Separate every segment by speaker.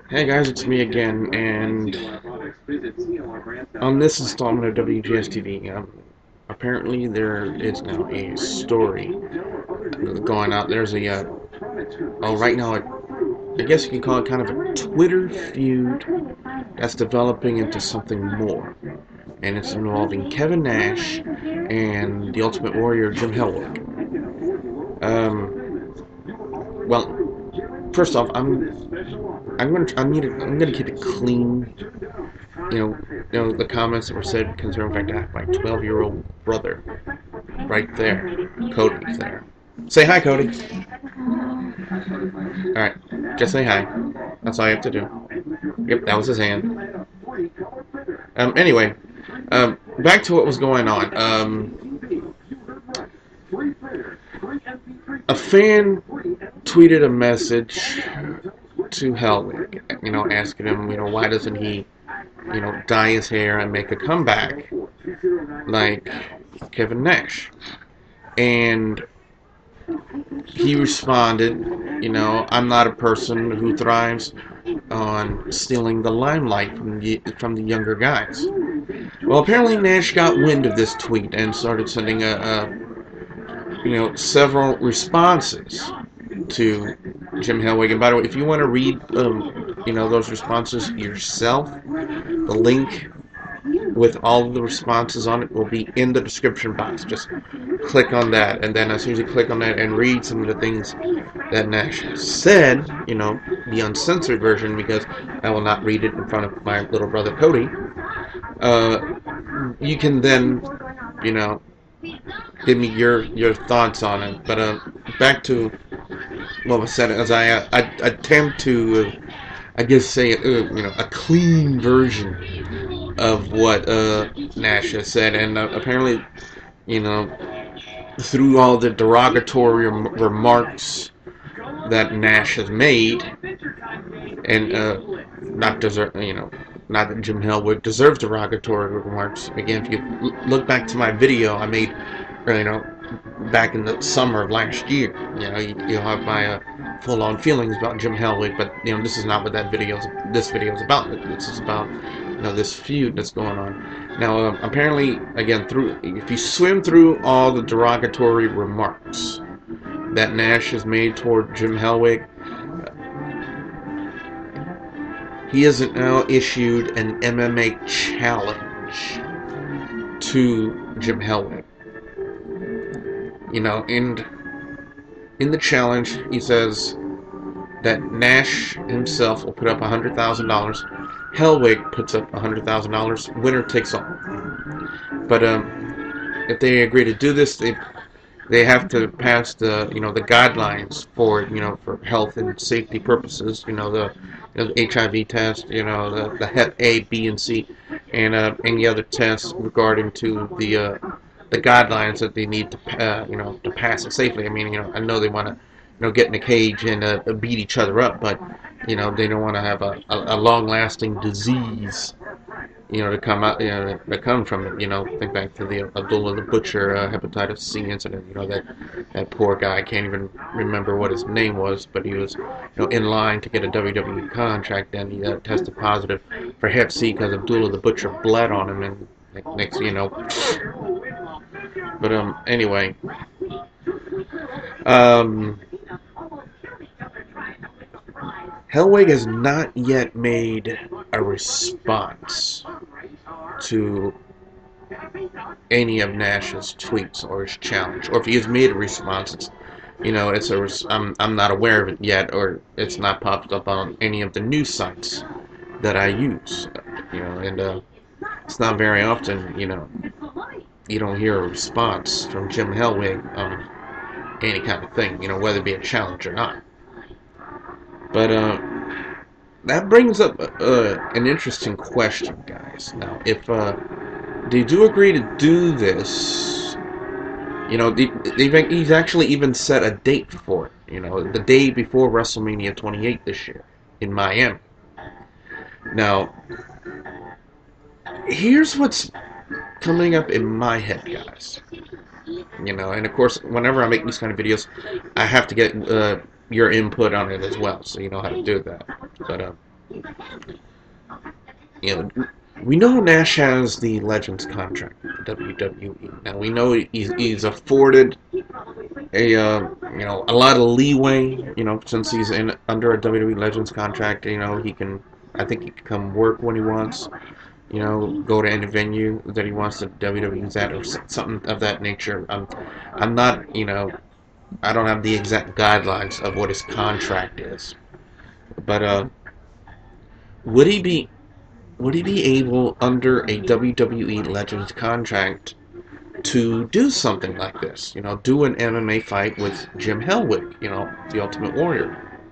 Speaker 1: Hey guys, it's me again, and on this installment of WGS-TV, apparently there is now a story going out. There's right now, I guess you can call it kind of a Twitter feud that's developing into something more, and it's involving Kevin Nash and the Ultimate Warrior Jim Hellwig. Well, first off, I'm gonna keep it clean. The comments that were said concerning the fact I have my 12-year-old brother right there. Cody's there. Say hi, Cody. Alright, just say hi. That's all you have to do. Yep, that was his hand. Anyway, back to what was going on. A fan tweeted a message to Hellwig, asking him, why doesn't he, dye his hair and make a comeback like Kevin Nash? And he responded, I'm not a person who thrives on stealing the limelight from the younger guys. Well, apparently Nash got wind of this tweet and started sending several responses to Jim Hellwig. And by the way, if you want to read, those responses yourself, the link with all of the responses on it will be in the description box. Just click on that, and then as soon as you click on that and read some of the things that Nash said, the uncensored version, because I will not read it in front of my little brother Cody, you can then, give me your thoughts on it. But back to what was said, as I attempt to, I guess, say, a clean version of what Nash has said, and apparently, through all the derogatory remarks that Nash has made, and not that Jim Hellwig deserves derogatory remarks. Again, if you look back to my video I made, back in the summer of last year, you'll have my full-on feelings about Jim Hellwig, but this is not what this video is about. This is about this feud that's going on now. Apparently, again, if you swim through all the derogatory remarks that Nash has made toward Jim Hellwig, he has now issued an MMA challenge to Jim Hellwig. And in the challenge, he says that Nash himself will put up $100,000. Hellwig puts up $100,000. Winner takes all. But if they agree to do this, they have to pass the the guidelines for health and safety purposes. The HIV test, the Hep A, B, and C, and any other tests regarding to the guidelines that they need to to pass it safely. I mean, I know they want to get in a cage and beat each other up, but they don't want to have a long-lasting disease to come out, that come from it. Think back to the Abdullah the Butcher hepatitis C incident. That poor guy, I can't even remember what his name was, but he was, in line to get a WWE contract, and he tested positive for Hep C because Abdullah the Butcher bled on him, and next, But anyway, Hellwig has not yet made a response to any of Nash's tweets or his challenge, or if he has made a response, I'm not aware of it yet, or it's not popped up on any of the news sites that I use, and it's not very often, you don't hear a response from Jim Hellwig on any kind of thing, whether it be a challenge or not. But that brings up an interesting question, guys. Now, if they do agree to do this, he's actually even set a date for it. The day before WrestleMania 28 this year in Miami. Now, here's what's coming up in my head, guys. And of course, whenever I make these kind of videos, I have to get your input on it as well, so you know how to do that. But You know, we know Nash has the Legends contract with WWE. Now we know he's afforded a a lot of leeway. Since he's in under a WWE Legends contract, he can. I think he can come work when he wants. Go to any venue that he wants that WWE's at or something of that nature. I'm not. I don't have the exact guidelines of what his contract is, but would he be able under a WWE Legends contract to do something like this? Do an MMA fight with Jim Hellwig, the Ultimate Warrior.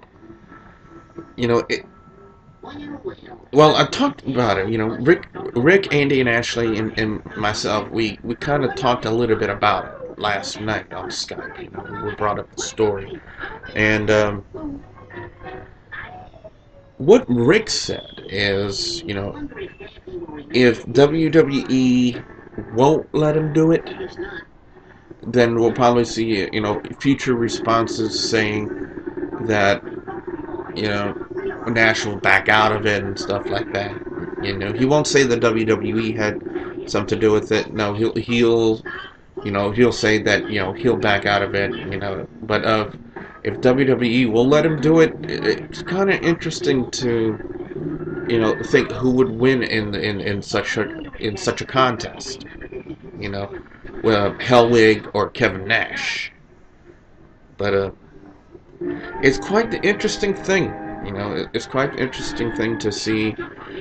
Speaker 1: Well, I talked about it. Rick, Andy, and Ashley, and myself, we kind of talked a little bit about it last night on Skype. We brought up the story, and what Rick said is, if WWE won't let him do it, then we'll probably see, future responses saying that, Nash will back out of it and stuff like that. He won't say the WWE had something to do with it. No, he'll say that, he'll back out of it, but if WWE will let him do it, it's kind of interesting to, think who would win in such a contest. Hellwig or Kevin Nash. But it's quite the interesting thing. It's quite an interesting thing to see,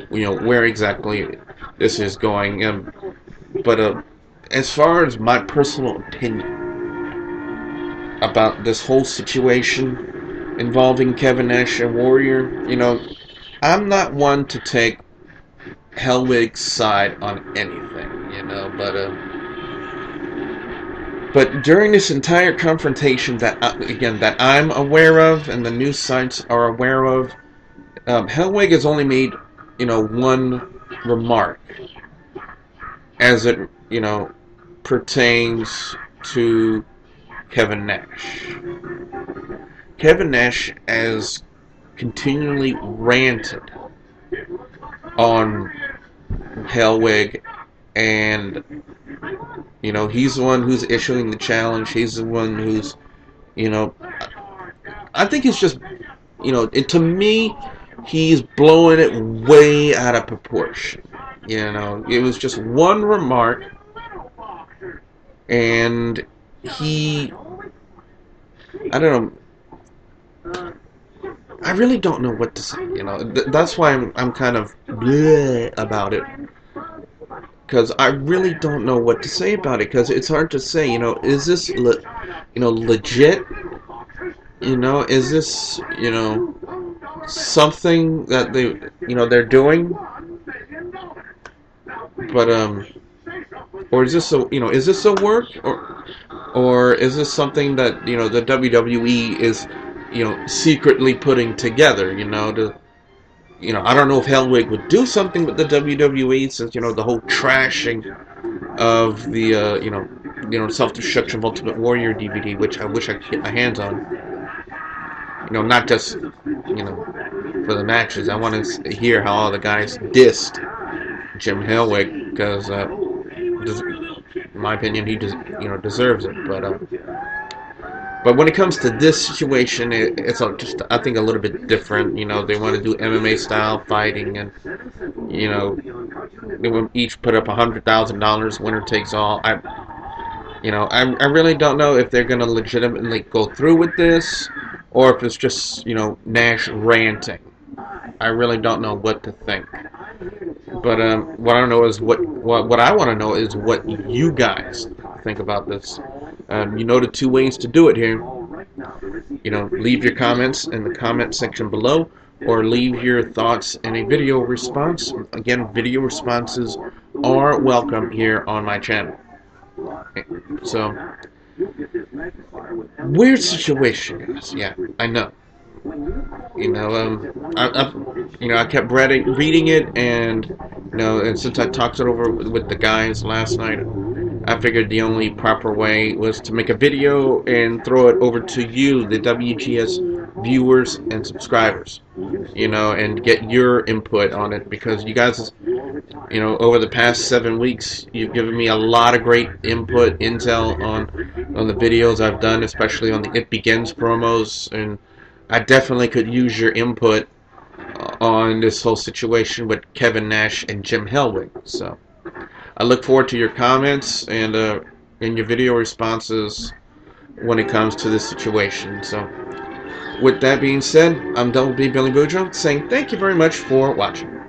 Speaker 1: where exactly this is going. But as far as my personal opinion about this whole situation involving Kevin Nash and Warrior, I'm not one to take Hellwig's side on anything, but during this entire confrontation that I'm aware of and the news sites are aware of, Hellwig has only made one remark as it pertains to Kevin Nash. Kevin Nash has continually ranted on Hellwig, and he's the one who's issuing the challenge. He's the one who's, I think it's just, to me, he's blowing it way out of proportion. It was just one remark, and I don't know. I really don't know what to say. That's why I'm kind of bleh about it. Because I really don't know what to say about it. Because it's hard to say. Is this legit? Is this something that they're doing? But or is this a work, or is this something that the WWE is secretly putting together, to I don't know if Hellwig would do something with the WWE, since the whole trashing of the Self-Destruction of Ultimate Warrior DVD, which I wish I could get my hands on. Not just for the matches. I want to hear how all the guys dissed Jim Hellwig, because in my opinion he deserves it. But when it comes to this situation, it's just, I think, a little bit different. They want to do MMA style fighting, and they will each put up $100,000, winner takes all. I really don't know if they're gonna legitimately go through with this, or if it's just Nash ranting. I really don't know what to think. But what I don't know is what I want to know is what you guys think about this. The two ways to do it here. Leave your comments in the comment section below, or leave your thoughts in a video response. Again, video responses are welcome here on my channel. So, weird situation, guys. Yeah, I know. I kept reading it, and and since I talked it over with the guys last night, I figured the only proper way was to make a video and throw it over to you, the WGS viewers and subscribers, you know, and get your input on it, because you guys, you know, over the past 7 weeks, you've given me a lot of great input, intel on the videos I've done, especially on the It Begins promos, and I definitely could use your input on this whole situation with Kevin Nash and Jim Hellwig. So I look forward to your comments and your video responses when it comes to this situation. So with that being said, I'm Double B Billy Boudreaux saying thank you very much for watching.